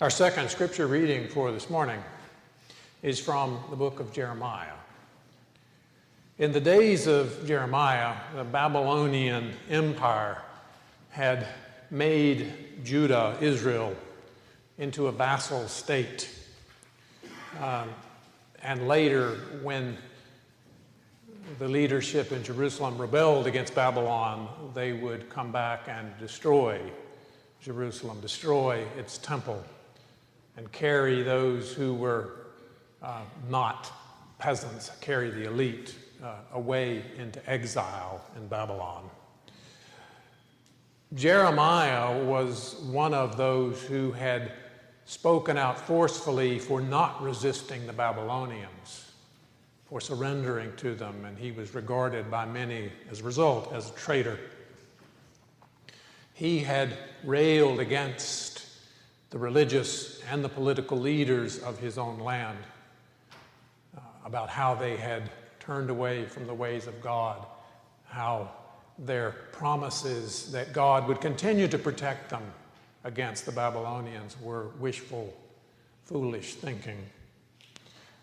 Our second scripture reading for this morning is from the book of Jeremiah. In the days of Jeremiah, the Babylonian Empire had made Judah, Israel, into a vassal state. And later, when the leadership in Jerusalem rebelled against Babylon, they would come back and destroy Jerusalem, destroy its temple, and carry those who were not peasants, carry the elite away into exile in Babylon. Jeremiah was one of those who had spoken out forcefully for not resisting the Babylonians, for surrendering to them, and he was regarded by many as a result as a traitor. He had railed against the religious and the political leaders of his own land about how they had turned away from the ways of God, how their promises that God would continue to protect them against the Babylonians were wishful, foolish thinking.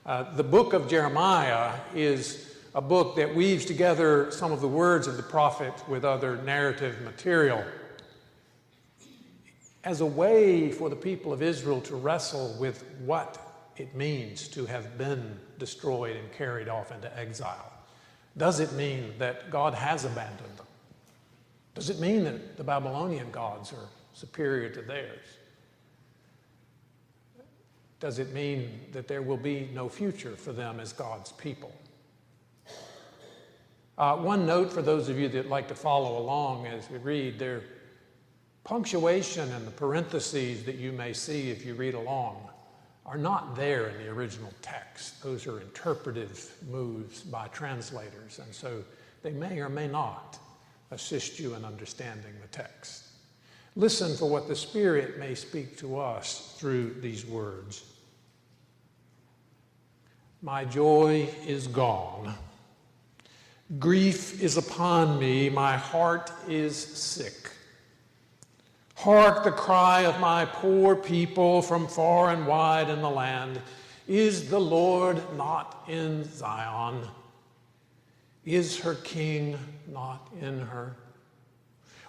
The book of Jeremiah is a book that weaves together some of the words of the prophet with other narrative material as a way for the people of Israel to wrestle with what it means to have been destroyed and carried off into exile. Does it mean that God has abandoned them? Does it mean that the Babylonian gods are superior to theirs? Does it mean that there will be no future for them as God's people? One note for those of you that like to follow along as we read, there punctuation and the parentheses that you may see if you read along are not there in the original text. Those are interpretive moves by translators, and so they may or may not assist you in understanding the text. Listen for what the Spirit may speak to us through these words. My joy is gone. Grief is upon me. My heart is sick. Hark the cry of my poor people from far and wide in the land. Is the Lord not in Zion? Is her king not in her?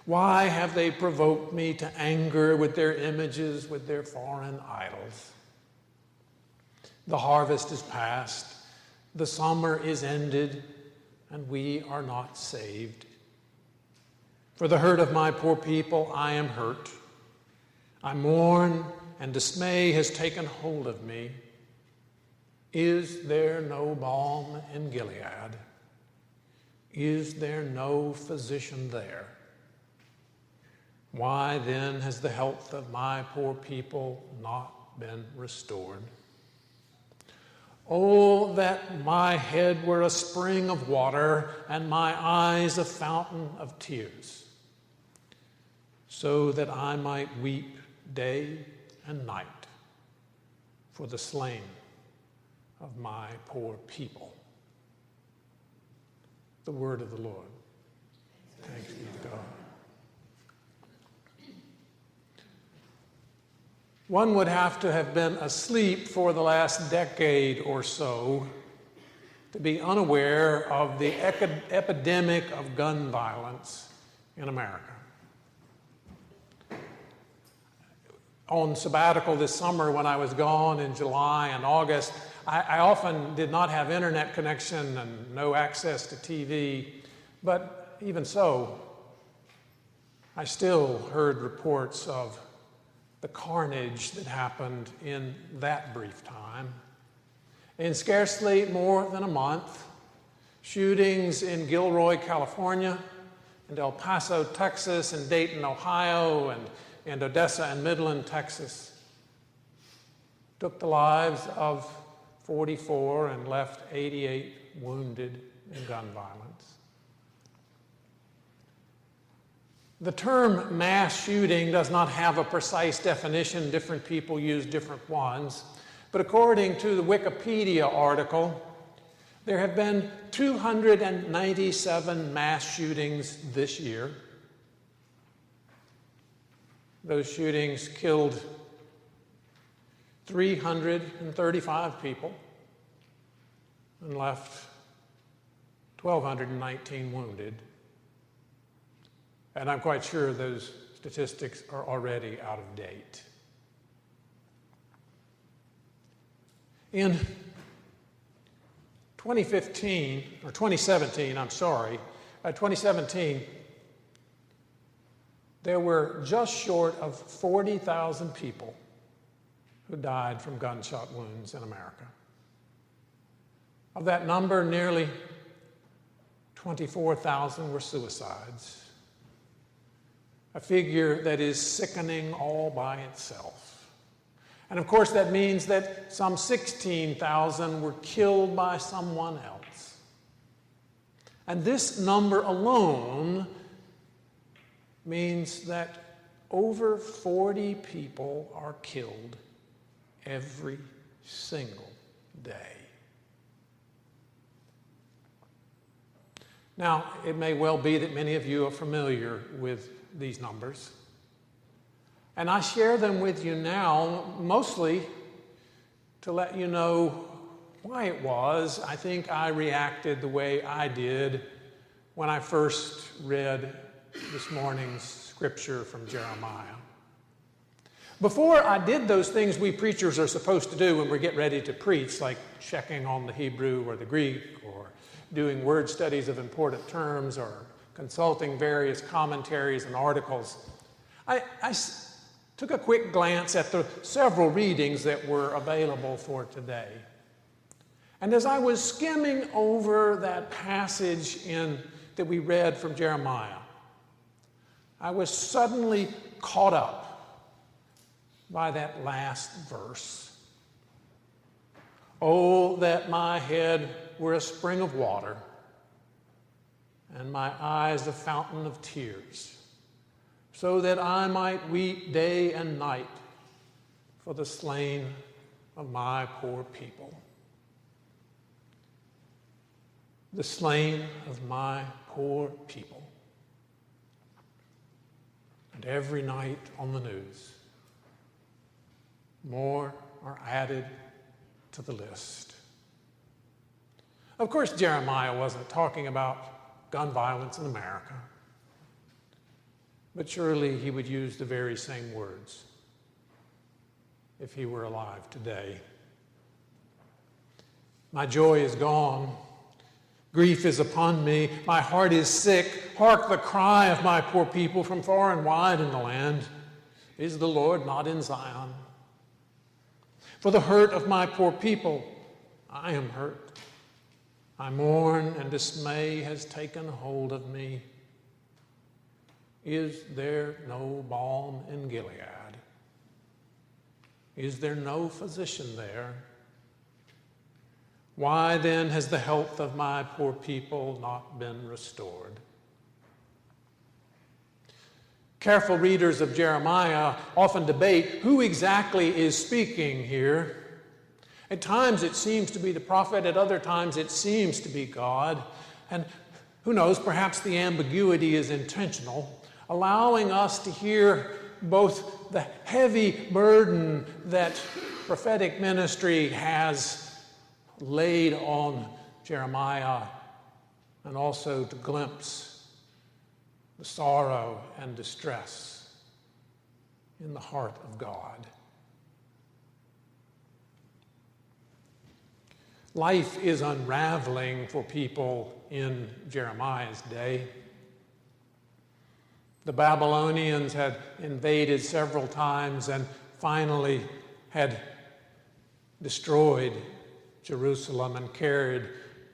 Why have they provoked me to anger with their images, with their foreign idols? The harvest is past, the summer is ended, and we are not saved. For the hurt of my poor people, I am hurt. I mourn, and dismay has taken hold of me. Is there no balm in Gilead? Is there no physician there? Why then has the health of my poor people not been restored? Oh, that my head were a spring of water and my eyes a fountain of tears, so that I might weep day and night for the slain of my poor people. The word of the Lord. Thanks be to God. One would have to have been asleep for the last decade or so to be unaware of the epidemic of gun violence in America. On sabbatical this summer, when I was gone in July and August, I often did not have internet connection and no access to TV, but even so, I still heard reports of the carnage that happened in that brief time. In scarcely more than a month, shootings in Gilroy, California, and El Paso, Texas, and Dayton, Ohio, and Odessa and Midland, Texas, took the lives of 44 and left 88 wounded in gun violence. The term mass shooting does not have a precise definition. Different people use different ones. But according to the Wikipedia article, there have been 297 mass shootings this year. Those shootings killed 335 people and left 1,219 wounded. And I'm quite sure those statistics are already out of date. In 2017, there were just short of 40,000 people who died from gunshot wounds in America. Of that number, nearly 24,000 were suicides, a figure that is sickening all by itself. And of course, that means that some 16,000 were killed by someone else. And this number alone means that over 40 people are killed every single day. Now, it may well be that many of you are familiar with these numbers. And I share them with you now, mostly to let you know why it was I think I reacted the way I did when I first read this morning's scripture from Jeremiah. Before I did those things we preachers are supposed to do when we get ready to preach, like checking on the Hebrew or the Greek, or doing word studies of important terms, or consulting various commentaries and articles, I took a quick glance at the several readings that were available for today. And as I was skimming over that passage that we read from Jeremiah, I was suddenly caught up by that last verse. Oh, that my head were a spring of water, and my eyes a fountain of tears, so that I might weep day and night for the slain of my poor people. The slain of my poor people. And every night on the news, more are added to the list. Of course, Jeremiah wasn't talking about gun violence in America, but surely he would use the very same words if he were alive today. My joy is gone. Grief is upon me. My heart is sick. Hark the cry of my poor people from far and wide in the land. Is the Lord not in Zion? For the hurt of my poor people, I am hurt. I mourn, and dismay has taken hold of me. Is there no balm in Gilead? Is there no physician there? Why then has the health of my poor people not been restored? Careful readers of Jeremiah often debate who exactly is speaking here. At times it seems to be the prophet, at other times it seems to be God. And who knows, perhaps the ambiguity is intentional, allowing us to hear both the heavy burden that prophetic ministry has laid on Jeremiah, and also to glimpse the sorrow and distress in the heart of God. Life is unraveling for people in Jeremiah's day. The Babylonians had invaded several times and finally had destroyed Jerusalem and carried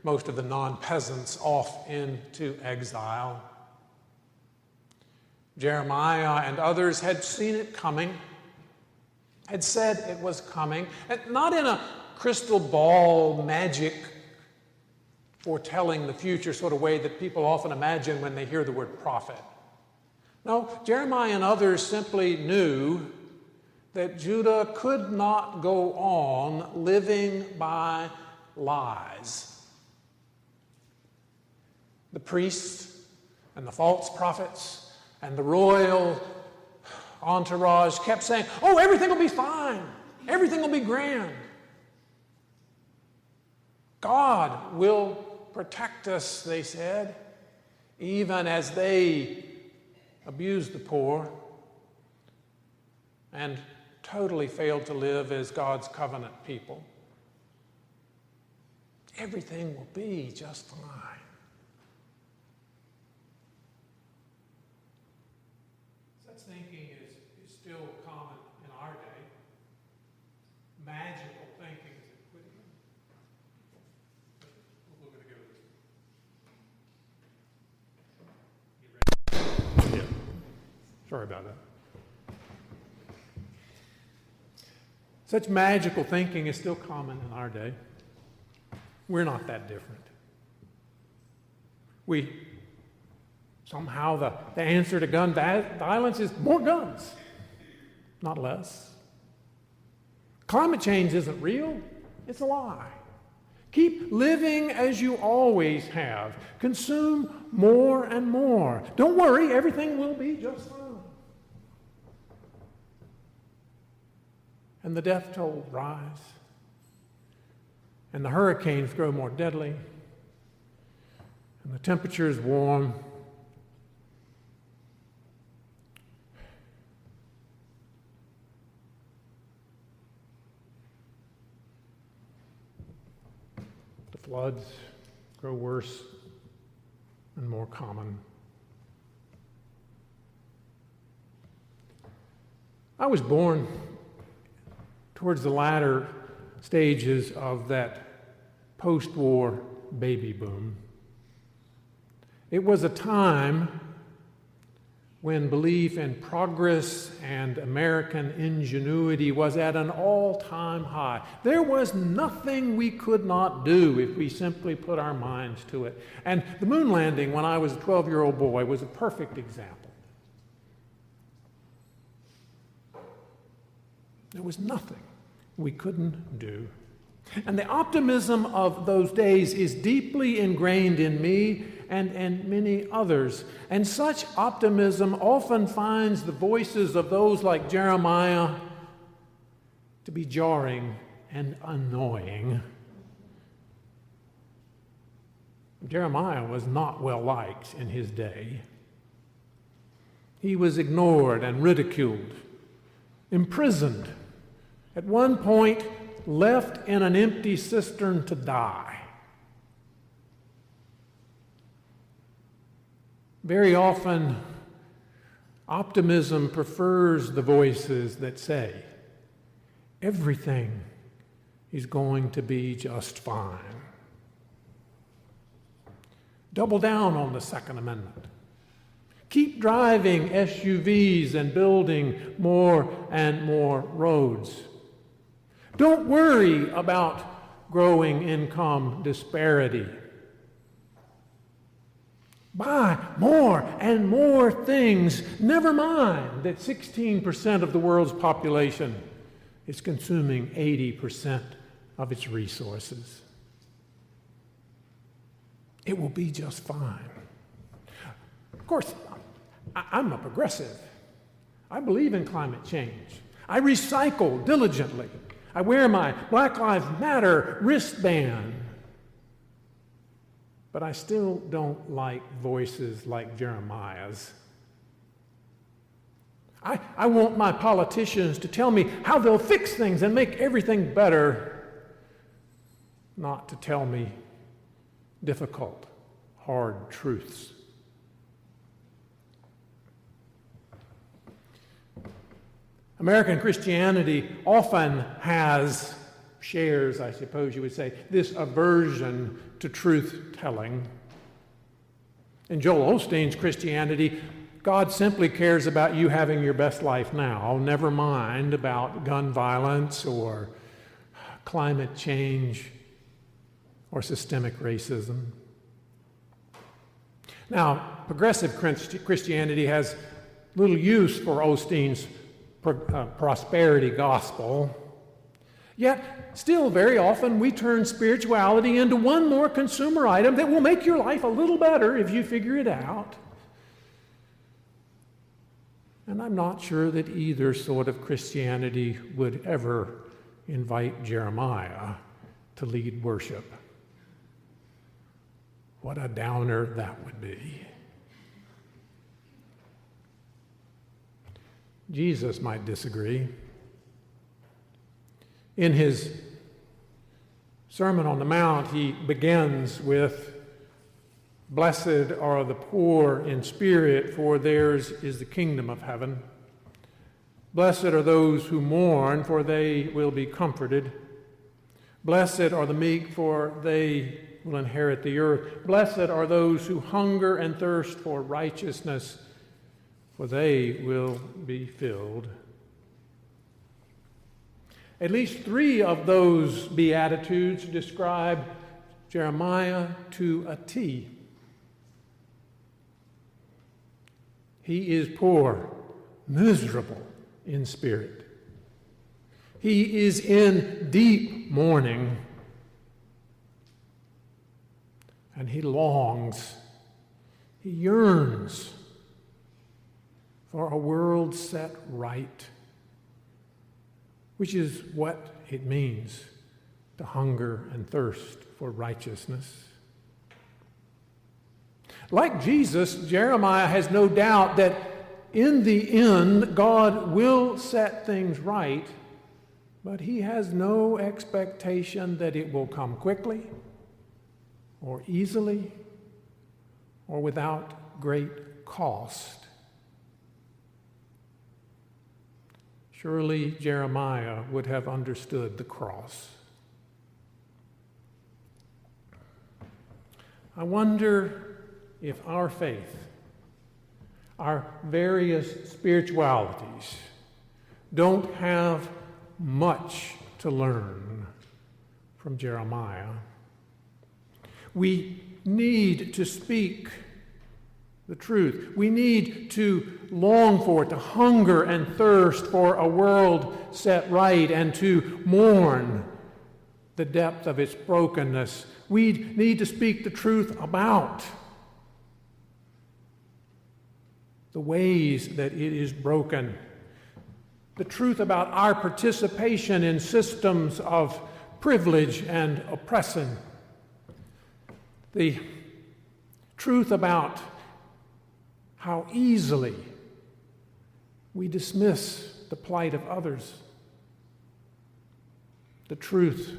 most of the non-peasants off into exile. Jeremiah and others had seen it coming, had said it was coming, and not in a crystal ball magic foretelling the future sort of way that people often imagine when they hear the word prophet. No, Jeremiah and others simply knew that Judah could not go on living by lies. The priests and the false prophets and the royal entourage kept saying, oh, everything will be fine. Everything will be grand. God will protect us, they said, even as they abused the poor and totally failed to live as God's covenant people. Everything will be just fine. Such thinking is still common in our day. Magical thinking is equivalent. We're going to go with this. Yeah. Sorry about that. Such magical thinking is still common in our day. We're not that different. Somehow the answer to gun violence is more guns, not less. Climate change isn't real, it's a lie. Keep living as you always have. Consume more and more. Don't worry, everything will be just fine. And the death toll rise. And the hurricanes grow more deadly. And the temperature is warm. The floods grow worse and more common. I was born towards the latter stages of that post-war baby boom. It was a time when belief in progress and American ingenuity was at an all-time high. There was nothing we could not do if we simply put our minds to it. And the moon landing when I was a 12-year-old boy was a perfect example. There was nothing we couldn't do. And the optimism of those days is deeply ingrained in me and many others. And such optimism often finds the voices of those like Jeremiah to be jarring and annoying. Jeremiah was not well liked in his day. He was ignored and ridiculed, imprisoned, at one point left in an empty cistern to die. Very often, optimism prefers the voices that say, everything is going to be just fine. Double down on the Second Amendment. Keep driving SUVs and building more and more roads. Don't worry about growing income disparity. Buy more and more things. Never mind that 16% of the world's population is consuming 80% of its resources. It will be just fine. Of course, I'm a progressive. I believe in climate change. I recycle diligently. I wear my Black Lives Matter wristband. But I still don't like voices like Jeremiah's. I want my politicians to tell me how they'll fix things and make everything better, not to tell me difficult, hard truths. American Christianity often shares, I suppose you would say, this aversion to truth-telling. In Joel Osteen's Christianity, God simply cares about you having your best life now, never mind about gun violence or climate change or systemic racism. Now, progressive Christianity has little use for Osteen's prosperity gospel. Yet, still very often we turn spirituality into one more consumer item that will make your life a little better if you figure it out. And I'm not sure that either sort of Christianity would ever invite Jeremiah to lead worship. What a downer that would be. Jesus might disagree. In his Sermon on the Mount, he begins with, "Blessed are the poor in spirit, for theirs is the kingdom of heaven. Blessed are those who mourn, for they will be comforted. Blessed are the meek, for they will inherit the earth. Blessed are those who hunger and thirst for righteousness, for they will be filled." At least 3 of those Beatitudes describe Jeremiah to a T. He is poor, miserable in spirit. He is in deep mourning, and he longs, he yearns for a world set right, which is what it means to hunger and thirst for righteousness. Like Jesus, Jeremiah has no doubt that in the end, God will set things right, but he has no expectation that it will come quickly or easily or without great cost. Surely Jeremiah would have understood the cross. I wonder if our faith, our various spiritualities, don't have much to learn from Jeremiah. We need to speak the truth. We need to long for, to hunger and thirst for a world set right and to mourn the depth of its brokenness. We need to speak the truth about the ways that it is broken, the truth about our participation in systems of privilege and oppression, the truth about how easily we dismiss the plight of others, the truth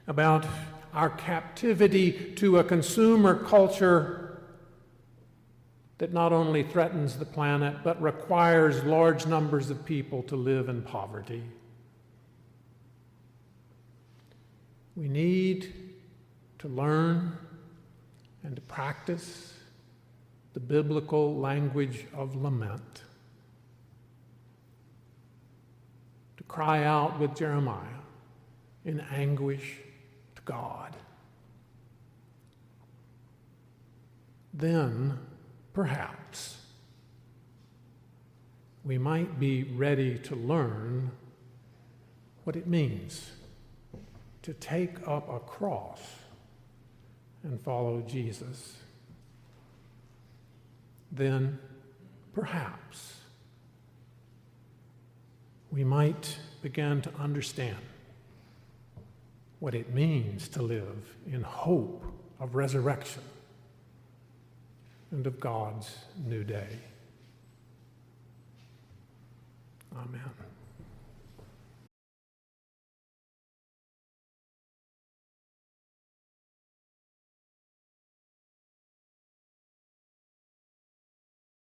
about our captivity to a consumer culture that not only threatens the planet, but requires large numbers of people to live in poverty. We need to learn and to practice the biblical language of lament, to cry out with Jeremiah in anguish to God. Then, perhaps, we might be ready to learn what it means to take up a cross and follow Jesus. Then, perhaps, we might begin to understand what it means to live in hope of resurrection and of God's new day. Amen.